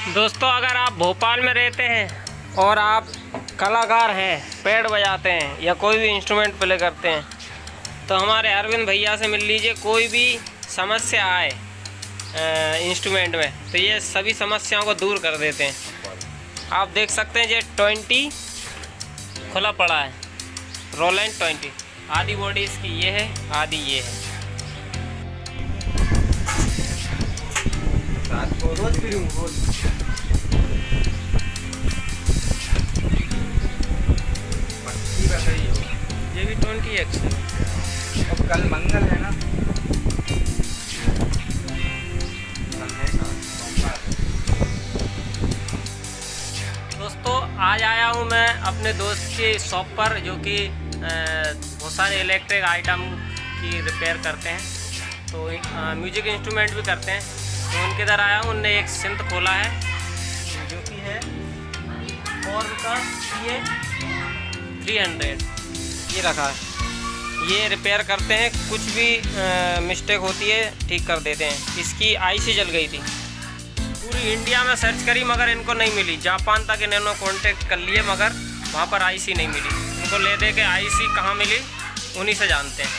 दोस्तों, अगर आप भोपाल में रहते हैं और आप कलाकार हैं, पैड बजाते हैं या कोई भी इंस्ट्रूमेंट प्ले करते हैं, तो हमारे अरविंद भैया से मिल लीजिए। कोई भी समस्या आए इंस्ट्रूमेंट में तो ये सभी समस्याओं को दूर कर देते हैं। आप देख सकते हैं ये 20 खुला पड़ा है, रोलैंड 20। आधी बॉडी इसकी ये है, आधी ये है। ये भी 20x है। अब कल मंगल है ना। दोस्तों, आज आया हूँ मैं अपने दोस्त की शॉप पर, जो कि बहुत सारे इलेक्ट्रिक आइटम की रिपेयर करते हैं, तो म्यूजिक इंस्ट्रूमेंट भी करते हैं। तो उनके इधर आया हूँ। उनने एक सिंथ खोला है जो कि है फॉर्म का CA300, ये रखा है। ये रिपेयर करते हैं, कुछ भी मिस्टेक होती है ठीक कर देते हैं। इसकी आईसी जल गई थी, पूरी इंडिया में सर्च करी मगर इनको नहीं मिली। जापान तक इन्होंने कांटेक्ट कर लिए मगर वहाँ पर आईसी नहीं मिली। इनको ले दे के आईसी कहाँ मिली उन्हीं से जानते हैं।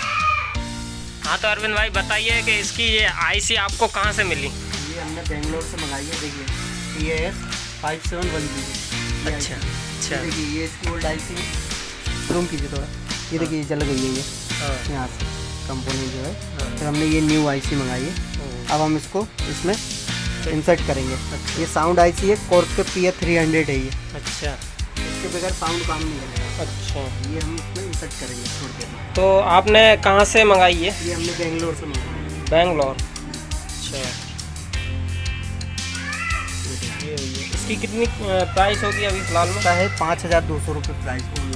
हाँ, तो अरविंद भाई बताइए कि इसकी ये आईसी आपको कहाँ से मिली? ये हमने बेंगलोर से मंगाई है। देखिए TAS 5710। अच्छा अच्छा। देखिए ये इसकी ओल्ड आईसी रूम कीजिए थोड़ा। ये देखिए जल गई है, ये यहाँ से कंपोनेंट जो है। फिर हमने ये न्यू आईसी मंगाई है। अब हम इसको इसमें इंसर्ट करेंगे। ये साउंड आईसी है, कॉर्क के PA300 है ये। अच्छा, इसके बगैर साउंड काम नहीं करेगा। अच्छा, ये हम इसमें इंसर्ट करेंगे थोड़ी देर में। तो आपने कहाँ से मंगाई है? ये हमने बेंगलोर से मंगाई। बेंगलोर। अच्छा, ये हुई है। इसकी कितनी प्राइस होगी अभी फ़िलहाल में? है 5200 रुपये प्राइस होगी।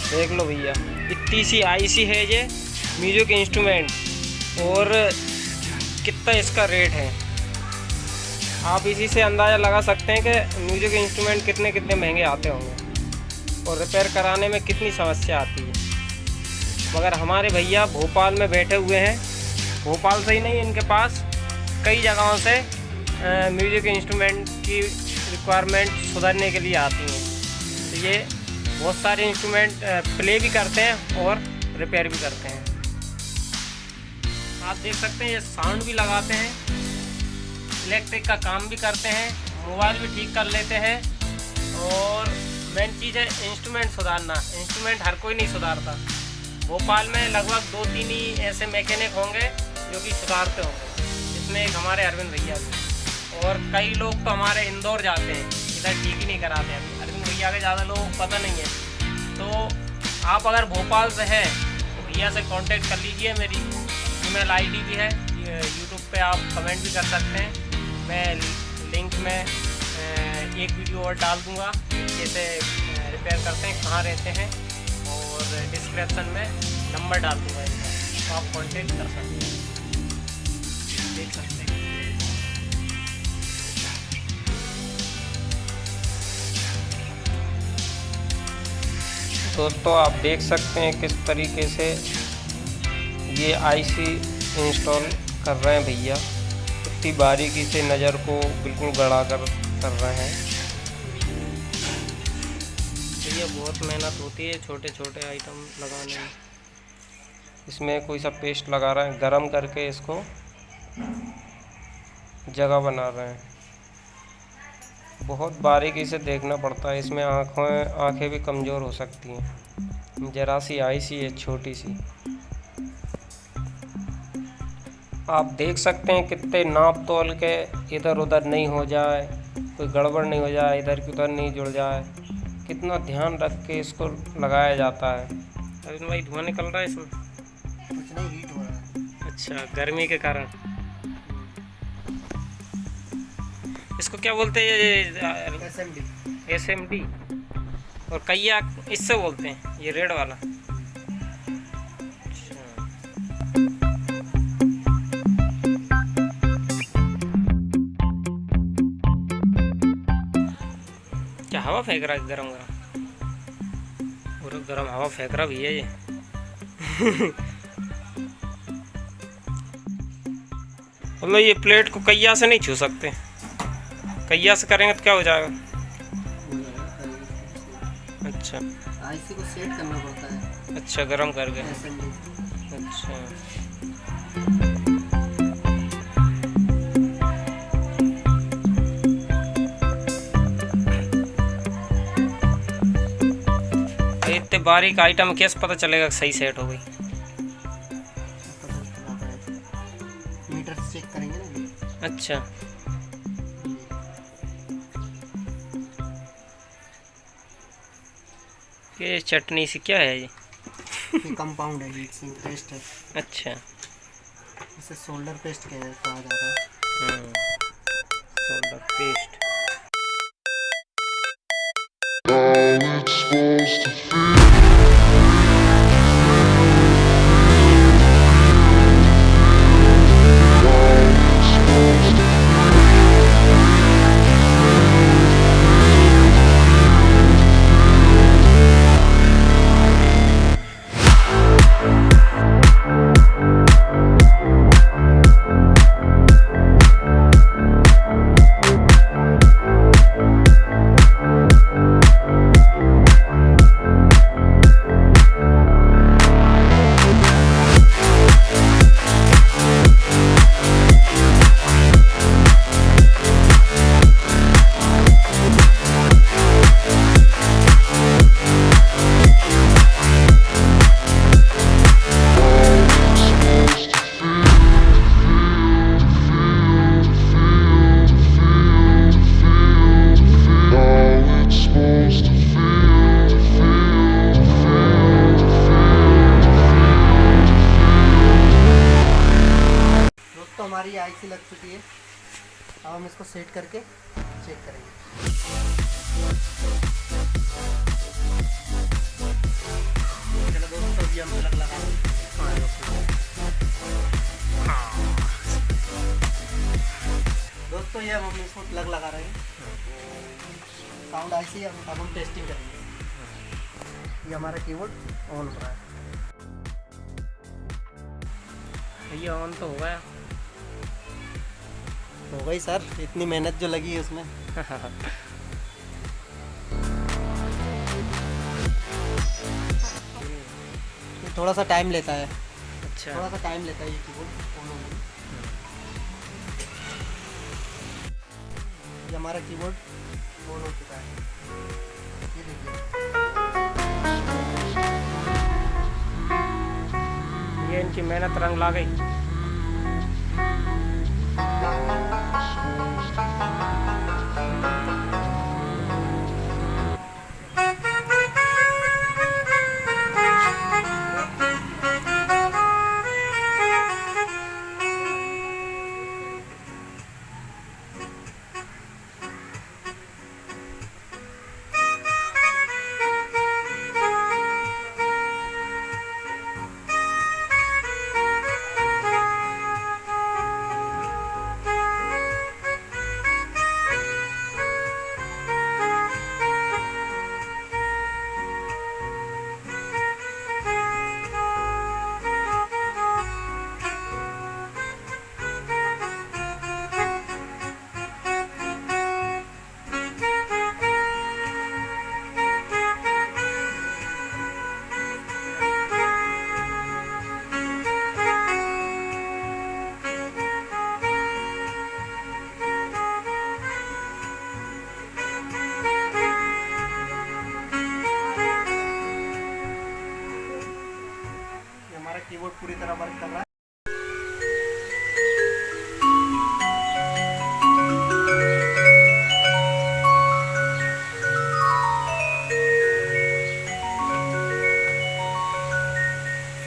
देख लो भैया, इतनी सी आईसी है ये म्यूजिक इंस्ट्रूमेंट, और कितना इसका रेट है। आप इसी से अंदाज़ा लगा सकते हैं कि म्यूजिक इंस्ट्रूमेंट कितने कितने महंगे आते होंगे और रिपेयर कराने में कितनी समस्या आती है। मगर हमारे भैया भोपाल में बैठे हुए हैं। भोपाल से ही नहीं, इनके पास कई जगहों से म्यूजिक इंस्ट्रूमेंट की रिक्वायरमेंट सुधरने के लिए आती हैं। तो ये बहुत सारे इंस्ट्रूमेंट प्ले भी करते हैं और रिपेयर भी करते हैं। आप देख सकते हैं ये साउंड भी लगाते हैं, इलेक्ट्रिक का काम भी करते हैं, मोबाइल भी ठीक कर लेते हैं। और मेन चीज़ है इंस्ट्रूमेंट सुधारना। इंस्ट्रूमेंट हर कोई नहीं सुधारता। भोपाल में लगभग 2-3 ही ऐसे मैकेनिक होंगे जो कि सुधारते होंगे, जिसमें एक हमारे अरविंद भैया भी। और कई लोग तो हमारे इंदौर जाते हैं, इधर ठीक ही नहीं कराते हैं। अरविंद भैया के ज़्यादा लोगों को पता नहीं है। तो आप अगर भोपाल से हैं तो भैया से कांटेक्ट कर लीजिए। मेरी ईमेल आईडी भी है, यूट्यूब पे आप कमेंट भी कर सकते हैं। मैं लिंक में एक वीडियो और डाल दूँगा कैसे रिपेयर करते हैं, कहाँ रहते हैं, और डिस्क्रिप्शन में नंबर डाल दूँगा इनका, तो आप कांटेक्ट कर सकते हैं, देख सकते हैं। दोस्तों, आप देख सकते हैं किस तरीके से ये आईसी इंस्टॉल कर रहे हैं भैया। इतनी बारीकी से नज़र को बिल्कुल गड़ा कर रहे हैं। भैया बहुत मेहनत होती है छोटे छोटे आइटम लगाने में। इसमें कोई सा पेस्ट लगा रहे हैं, गरम करके इसको जगह बना रहे हैं। बहुत बारीकी से देखना पड़ता है। इसमें आँखें भी कमज़ोर हो सकती हैं। जरा सी आईसी है, छोटी सी। आप देख सकते हैं कितने नाप तोल के इधर उधर नहीं हो जाए, कोई गड़बड़ नहीं हो जाए, इधर की उधर नहीं जुड़ जाए। कितना ध्यान रख के इसको लगाया जाता है। अरविंद भाई, धुआं निकल रहा है इसमें? कुछ नहीं, हीट हो रहा है। अच्छा, गर्मी के कारण। इसको क्या बोलते हैं? SMD। और कैया इससे बोलते हैं, ये रेड वाला। क्या हवा फेंक रहा है? गरम गरम और गरम हवा फेंक रहा भी है ये। मतलब ये प्लेट को कैया से नहीं छू सकते। कैया से करेंगे तो क्या हो जाएगा? अच्छा आईसी को सेट करना पड़ता है। अच्छा, गरम करके। असेंबली। अच्छा, इतने बारीक आइटम कैसे पता चलेगा कि सही सेट हो गई? मीटर से चेक करेंगे ना। अच्छा, ये चटनी सी क्या है ये? ये कंपाउंड है, मिक्सिंग पेस्ट है। अच्छा, इसे शोल्डर पेस्ट कहा जाता है। Shoulder paste. दोस्तों हमारी आईसी लग चुकी है। अब हम इसको सेट करके चेक करेंगे। चलो दोस्तों, अभी हम प्लग लगा रहे हैं। दोस्तों ये हम इसको प्लग लगा रहे हैं। साउंड आईसी अब हम टेस्टिंग करेंगे। ये हमारा कीबोर्ड ऑन हो रहा है। ये ऑन तो हो गया। हो गई सर, इतनी मेहनत जो लगी है उसमें। ये थोड़ा सा टाइम लेता है। अच्छा, थोड़ा सा टाइम लेता है ये कीबोर्ड ऑन होने में। ये हमारा कीबोर्ड ऑन हो चुका है। ये देखिए, ये इनकी मेहनत रंग ला गई। कीबोर्ड पूरी तरह वर्क कर रहा है।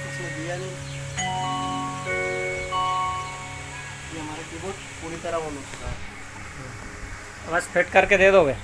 इसमें दिया नहीं, ये हमारा कीबोर्ड पूरी तरह ऑन हो चुका है। बस फिट करके दे दोगे?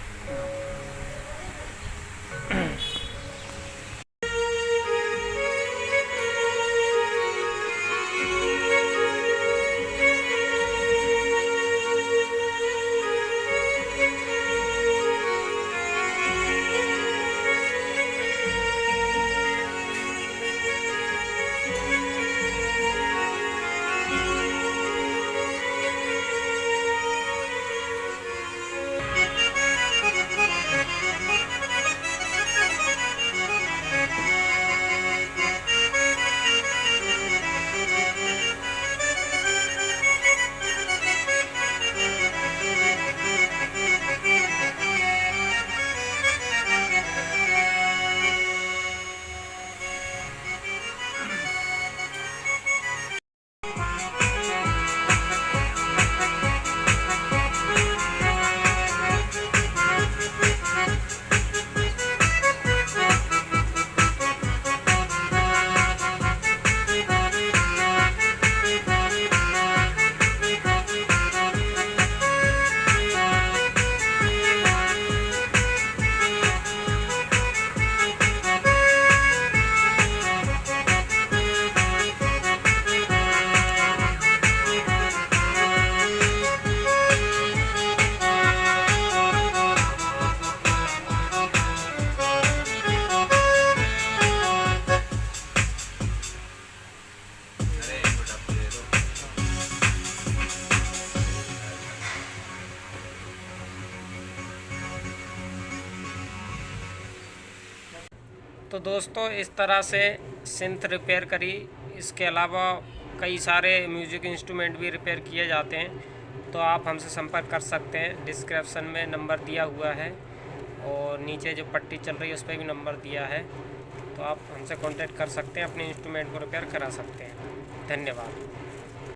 तो दोस्तों इस तरह से सिंथ रिपेयर करी। इसके अलावा कई सारे म्यूज़िक इंस्ट्रूमेंट भी रिपेयर किए जाते हैं। तो आप हमसे संपर्क कर सकते हैं। डिस्क्रिप्शन में नंबर दिया हुआ है और नीचे जो पट्टी चल रही है उस पर भी नंबर दिया है। तो आप हमसे कांटेक्ट कर सकते हैं, अपने इंस्ट्रूमेंट को रिपेयर करा सकते हैं। धन्यवाद।